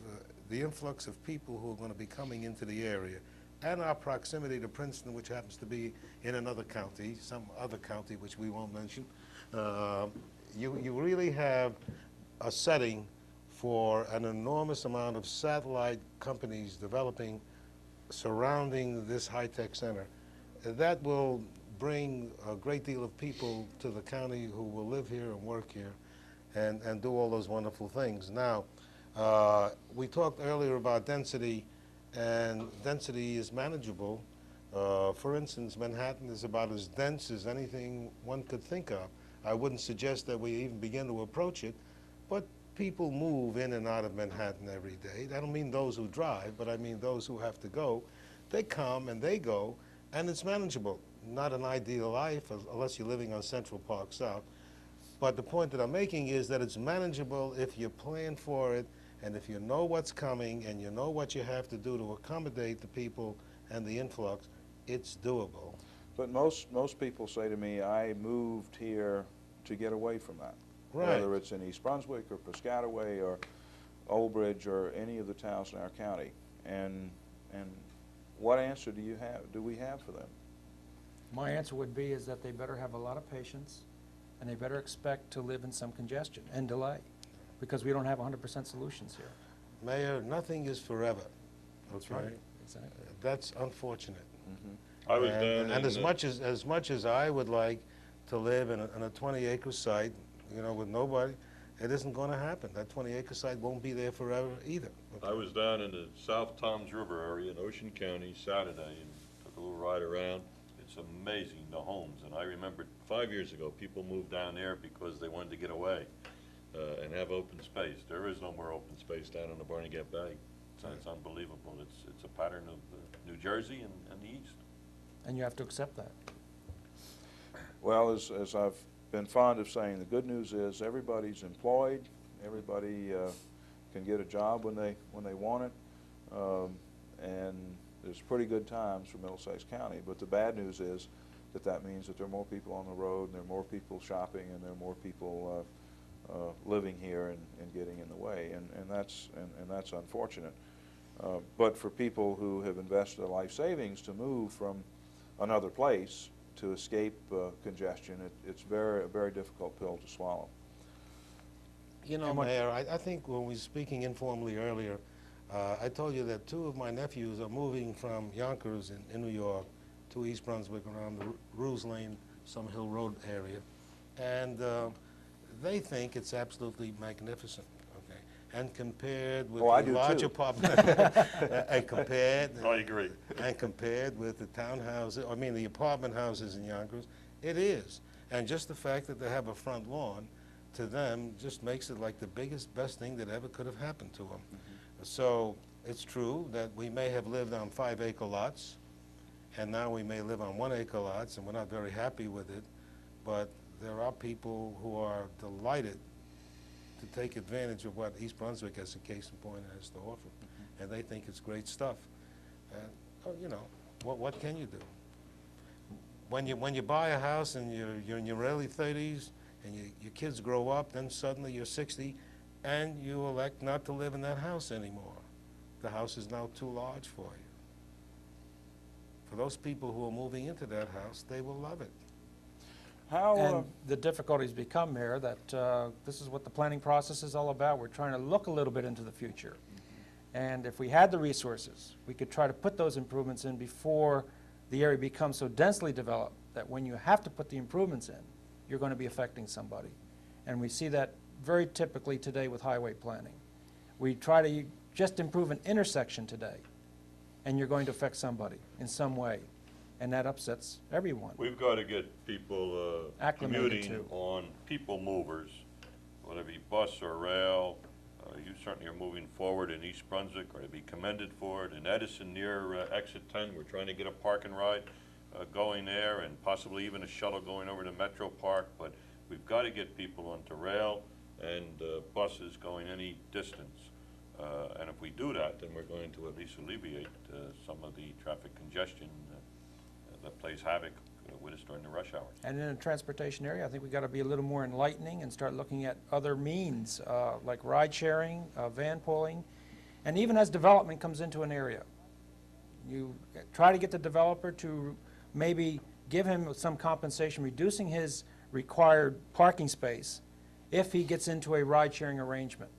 the influx of people who are going to be coming into the area and our proximity to Princeton, which happens to be in another county, some other county which we won't mention, you really have a setting for an enormous amount of satellite companies developing surrounding this high-tech center. That will bring a great deal of people to the county who will live here and work here and do all those wonderful things. Now, we talked earlier about density, and density is manageable. For instance, Manhattan is about as dense as anything one could think of. I wouldn't suggest that we even begin to approach it, but people move in and out of Manhattan every day. I don't mean those who drive, but I mean those who have to go. They come and they go, and it's manageable. Not an ideal life unless you're living on Central Park South. But the point that I'm making is that it's manageable if you plan for it, and if you know what's coming and you know what you have to do to accommodate the people and the influx, it's doable. But most people say to me, I moved here to get away from that. Right. Whether it's in East Brunswick or Piscataway or Old Bridge or any of the towns in our county. And what answer do we have for them? My answer would be is that they better have a lot of patience, and they better expect to live in some congestion and delay, because we don't have 100% solutions here. Mayor, nothing is forever. That's okay? right. Exactly. That's unfortunate. Mm-hmm. I was down And in as much as I would like to live in a 20-acre site, you know, with nobody, it isn't going to happen. That 20-acre site won't be there forever either. Okay? I was down in the South Toms River area in Ocean County Saturday and took a little ride around. It's amazing, the homes. And I remember 5 years ago, people moved down there because they wanted to get away and have open space. There is no more open space down in the Barnegat Bay. It's unbelievable. It's a pattern of New Jersey and the East. And you have to accept that. Well, as I've been fond of saying, the good news is everybody's employed. Everybody can get a job when they want it, and there's pretty good times for Middlesex County. But the bad news is that means that there are more people on the road, and there are more people shopping, and there are more people living here and getting in the way, and that's unfortunate. But for people who have invested their life savings to move from another place to escape congestion, it's a very difficult pill to swallow. You know, Mayor, I think when we were speaking informally earlier, I told you that 2 of my nephews are moving from Yonkers in New York to East Brunswick around the Ruse Lane, Sum Hill Road area. And they think it's absolutely magnificent, okay? and compared with Oh, I the do large too. apartment, and compared, I agree. and compared with the townhouses, I mean the apartment houses in Yonkers, it is. And just the fact that they have a front lawn, to them, just makes it like the biggest, best thing that ever could have happened to them. So it's true that we may have lived on 5-acre lots, and now we may live on 1-acre lots, and we're not very happy with it, but there are people who are delighted to take advantage of what East Brunswick, as a case in point, has to offer, and they think it's great stuff. And, oh, you know, what can you do? When you buy a house and you're in your early 30s, and your kids grow up, then suddenly you're 60, and you elect not to live in that house anymore. The house is now too large for you. For those people who are moving into that house, they will love it. How, And the difficulties become, Mayor, that this is what the planning process is all about. We're trying to look a little bit into the future. And if we had the resources, we could try to put those improvements in before the area becomes so densely developed that when you have to put the improvements in, you're going to be affecting somebody. And we see that very typically today with highway planning. We try to just improve an intersection today, and you're going to affect somebody in some way, and that upsets everyone. We've got to get people Acclimated commuting to. on people movers, whether it be bus or rail. You certainly are moving forward in East Brunswick, or to be commended for it. In Edison, near exit 10, we're trying to get a park and ride going there, and possibly even a shuttle going over to Metro Park. But we've got to get people onto rail and buses going any distance. And if we do that, then we're going to at least alleviate some of the traffic congestion that plays havoc with us during the rush hours. And in a transportation area, I think we've got to be a little more enlightening and start looking at other means, like ride sharing, van pulling, and even as development comes into an area. You try to get the developer to maybe give him some compensation, reducing his required parking space if he gets into a ride sharing arrangement.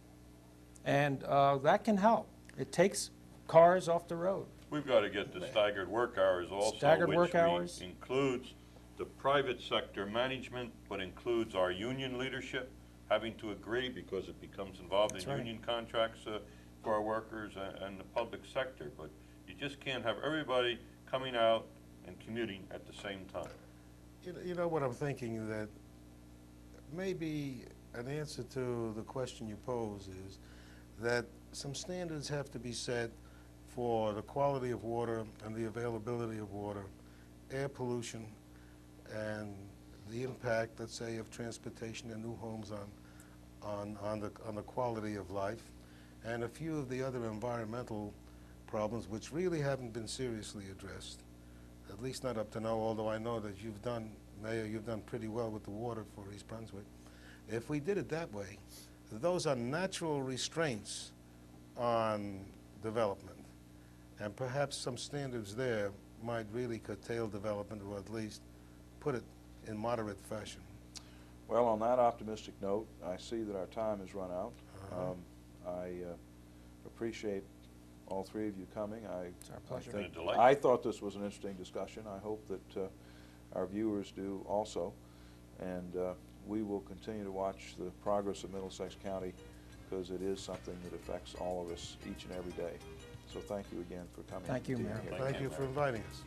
And that can help. It takes cars off the road. We've got to get the staggered work hours also, Staggered which work hours. includes the private sector management, but includes our union leadership having to agree, because it becomes involved That's in right. union contracts for our workers and the public sector. But you just can't have everybody coming out and commuting at the same time. You know what I'm thinking, that maybe an answer to the question you pose is that some standards have to be set for the quality of water and the availability of water, air pollution, and the impact, let's say, of transportation and new homes on the quality of life, and a few of the other environmental problems which really haven't been seriously addressed, at least not up to now, although I know that you've done, Mayor, you've done pretty well with the water for East Brunswick. If we did it that way, those are natural restraints on development, and perhaps some standards there might really curtail development, or at least put it in moderate fashion. well, on that optimistic note, I see that our time has run out. I appreciate all three of you coming. It's our pleasure. It's been a delight. I thought this was an interesting discussion. I hope that our viewers do also. And we will continue to watch the progress of Middlesex County, because it is something that affects all of us each and every day. So thank you again for coming. Thank you, to Mayor. hear. Thank you for inviting us.